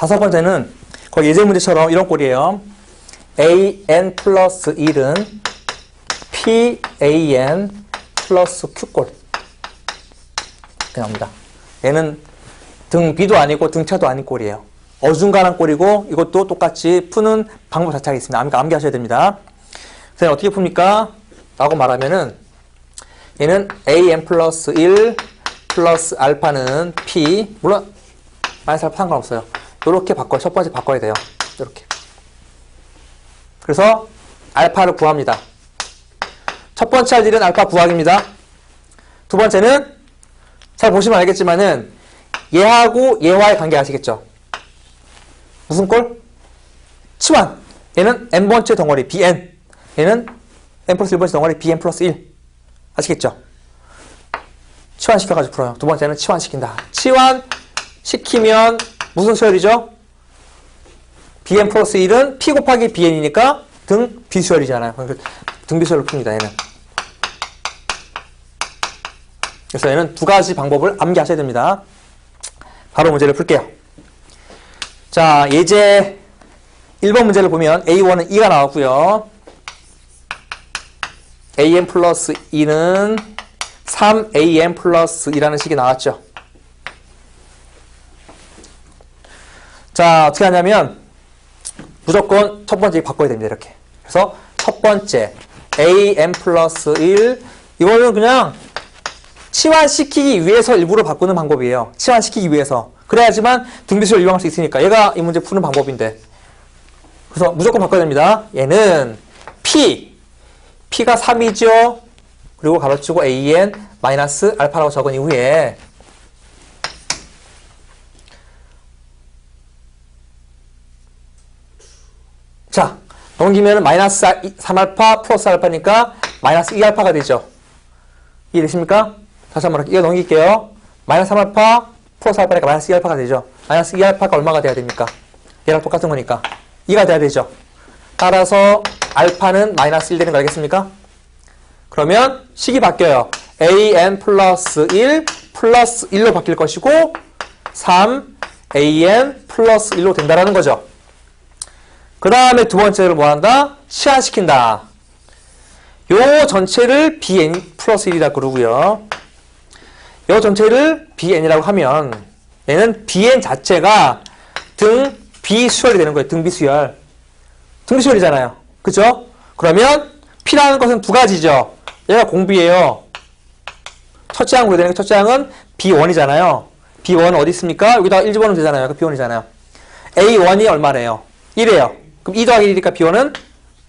다섯 번째는 거기 예제 문제처럼 이런 꼴이에요. an 플러스 1은 pan 플러스 q꼴. 이렇게 나옵니다. 얘는 등 B도 아니고 등차도 아닌 꼴이에요. 어중간한 꼴이고 이것도 똑같이 푸는 방법 자체가 있습니다. 암기하셔야 됩니다. 그래서 어떻게 풉니까? 라고 말하면은 얘는 an 플러스 1 플러스 알파는 p, 물론 마이너스 알파 상관없어요. 이렇게 바꿔요. 첫 번째 바꿔야 돼요. 이렇게. 그래서 알파를 구합니다. 첫 번째 할 일은 알파 구하기입니다. 두 번째는 잘 보시면 알겠지만은 얘하고 얘와의 관계 아시겠죠? 무슨 꼴? 치환. 얘는 n번째 덩어리 bn. 얘는 n 플러스 1번째 덩어리 bn 플러스 1. 아시겠죠? 치환시켜가지고 풀어요. 두 번째는 치환시킨다. 치환시키면 무슨 수열이죠? bn 플러스 1은 p 곱하기 bn이니까 등 비수열이잖아요. 등 비수열로 풉니다. 얘는. 그래서 얘는 두 가지 방법을 암기하셔야 됩니다. 바로 문제를 풀게요. 자, 예제 1번 문제를 보면 A1은 2가 나왔고요. an 플러스 2는 3an 플러스 2라는 식이 나왔죠. 자, 어떻게 하냐면 무조건 첫 번째 바꿔야 됩니다. 이렇게. 그래서 첫 번째 an 플러스 1 이거는 그냥 치환시키기 위해서 일부러 바꾸는 방법이에요. 치환시키기 위해서. 그래야지만 등비수를 이용할 수 있으니까. 얘가 이 문제 푸는 방법인데. 그래서 무조건 바꿔야 됩니다. 얘는 P가 3이죠. 그리고 가로치고 an 마이너스 알파라고 적은 이후에 자, 넘기면 마이너스 3알파 플러스 알파니까 마이너스 2알파가 되죠. 이해되십니까? 다시 한번 이거 넘길게요. 마이너스 3알파 플러스 알파니까 마이너스 2알파가 되죠. 마이너스 2알파가 얼마가 돼야 됩니까? 얘랑 똑같은 거니까 2가 돼야 되죠. 따라서 알파는 마이너스 1 되는 거 알겠습니까? 그러면 식이 바뀌어요. an 플러스 1 플러스 1로 바뀔 것이고 3an 플러스 1로 된다라는 거죠. 그 다음에 두 번째를 뭐 한다? 치환시킨다. 요 전체를 bn 플러스 1이라고 그러고요. 요 전체를 bn이라고 하면 얘는 bn 자체가 등 비수열이 되는 거예요. 등 비수열. 등 비수열이잖아요. 그죠? 그러면 p라는 것은 두 가지죠. 얘가 공비예요. 첫째 항 구해야 되는 게 첫째 항은 b1이잖아요. b1은 어디 있습니까? 여기다가 1 집어넣으면 되잖아요. 그 b1이잖아요. a1이 얼마래요? 1이에요. 그럼 2 더하기 1이니까 b1은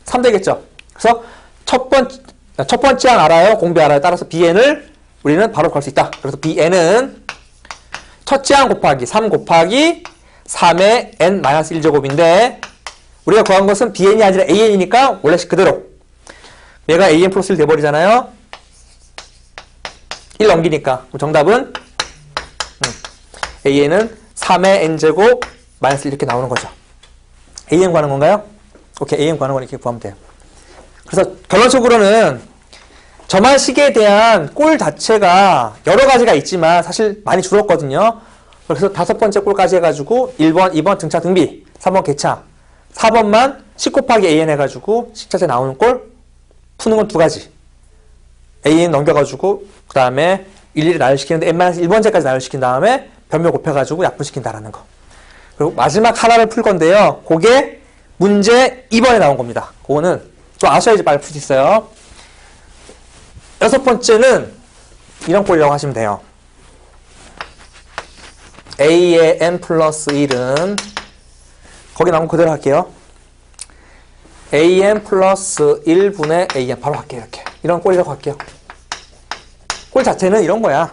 3 되겠죠. 그래서 첫 번째 항 알아요? 공비 알아요? 따라서 bn을 우리는 바로 구할 수 있다. 그래서 bn은 첫째 항 곱하기 3 곱하기 3의 n-1제곱인데 우리가 구한 것은 bn이 아니라 an이니까 원래식 그대로 얘가 an 플러스 1 돼버리잖아요. 1 넘기니까 정답은 an은 3의 n제곱 마이너스 1 이렇게 나오는 거죠. an 구하는 건가요? 오케이, an 구하는 건 이렇게 구하면 돼요. 그래서 결론적으로는 점화식에 대한 꼴 자체가 여러 가지가 있지만 사실 많이 줄었거든요. 그래서 다섯 번째 꼴까지 해가지고 1번, 2번 등차 등비, 3번 개차, 4번만 10 곱하기 an 해가지고 식자재 나오는 꼴 푸는 건 두 가지. an 넘겨가지고 그 다음에 일일이 나열시키는데 n-1번째까지 나열시킨 다음에 변명 곱해가지고 약분시킨다라는 거. 그리고 마지막 하나를 풀 건데요. 그게 문제 2번에 나온 겁니다. 그거는 좀 아셔야지 빨리 풀 수 있어요. 여섯 번째는 이런 꼴이라고 하시면 돼요. a의 n 플러스 1은 거기 나온 거 그대로 할게요. an 플러스 1분의 an 바로 할게요. 이렇게. 이런 꼴이라고 할게요. 꼴 자체는 이런 거야.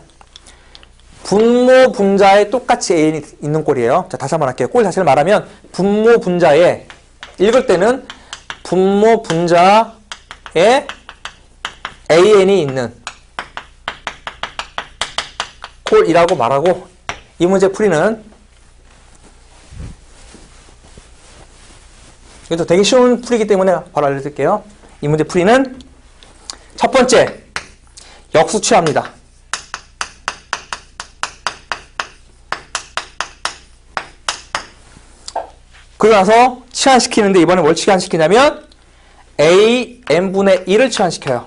분모 분자에 똑같이 an이 있는 꼴이에요. 자, 다시 한번 할게요. 꼴 자체를 말하면 분모 분자에 읽을 때는 분모 분자에 an이 있는 꼴이라고 말하고 이 문제 풀이는 이것도 되게 쉬운 풀이기 때문에 바로 알려드릴게요. 이 문제 풀이는 첫 번째 역수 취합니다. 그러고 나서 치환시키는데 이번에 뭘 치환시키냐면 a n분의 1을 치환시켜요.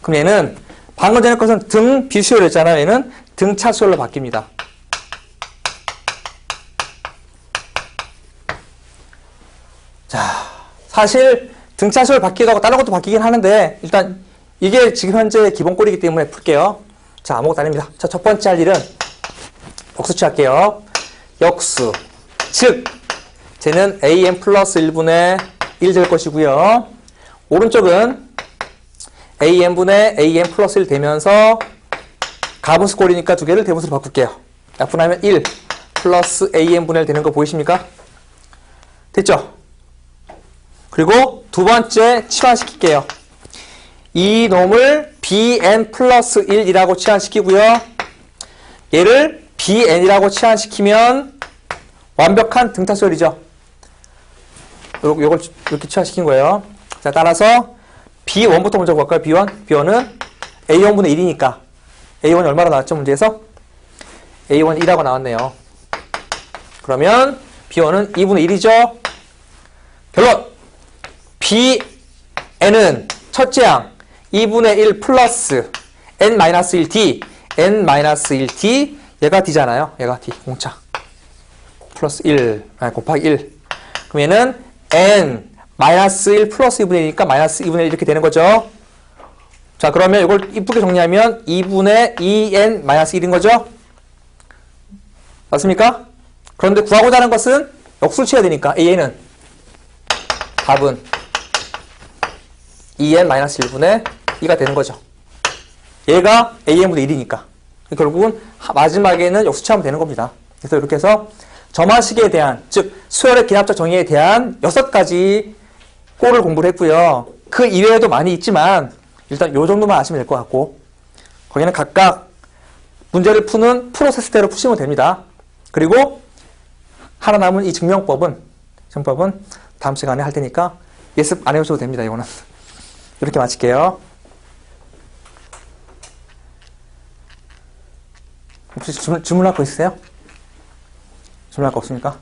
그럼 얘는 방금 전에 것은 등 비수열로 했잖아요. 얘는 등 차수열로 바뀝니다. 자, 사실 등 차수열 바뀌기도 하고 다른 것도 바뀌긴 하는데 일단 이게 지금 현재 기본꼴이기 때문에 풀게요. 자, 아무것도 아닙니다. 자, 첫 번째 할 일은 역수 취할게요. 역수. 즉, 쟤는 an 플러스 1분의 1 될 것이고요. 오른쪽은 an분의 an 플러스 1 되면서 가분수 꼴이니까 두 개를 대분수로 바꿀게요. 약분하면 1 플러스 an분의 1 되는 거 보이십니까? 됐죠? 그리고 두 번째 치환시킬게요. 이 놈을 bn 플러스 1이라고 치환시키고요. 얘를 bn이라고 치환시키면 완벽한 등차수열이죠. 요걸 이렇게 치환시킨 거예요. 자, 따라서 b1부터 먼저 볼까요? b1. b1은 a1분의 1이니까 a1이 얼마나 나왔죠? 문제에서? a1 1하고 나왔네요. 그러면 b1은 2분의 1이죠. 결론! bn은 첫째 항 2분의 1 플러스 n-1d n-1d 얘가 d잖아요. 얘가 d 공차 플러스 1 곱하기 1 그럼 얘는 n-1 플러스 2분의 1이니까 마이너스 2분의 1 이렇게 되는 거죠. 자, 그러면 이걸 이쁘게 정리하면 2분의 2n-1인 거죠. 맞습니까? 그런데 구하고자 하는 것은 역수를 취해야 되니까 a는 답은 2n-1분의 2가 되는 거죠. 얘가 an분의 1이니까. 결국은 마지막에는 역수 취하면 되는 겁니다. 그래서 이렇게 해서 점화식에 대한, 즉 수열의 기하학적 정의에 대한 6가지 꼴을 공부를 했고요. 그 이외에도 많이 있지만 일단 요 정도만 아시면 될 것 같고 거기는 각각 문제를 푸는 프로세스대로 푸시면 됩니다. 그리고 하나 남은 이 증명법은 다음 시간에 할 테니까 예습 안 해오셔도 됩니다. 이거는 이렇게 마칠게요. 혹시 질문할 거 있으세요? 질문할 거 없습니까?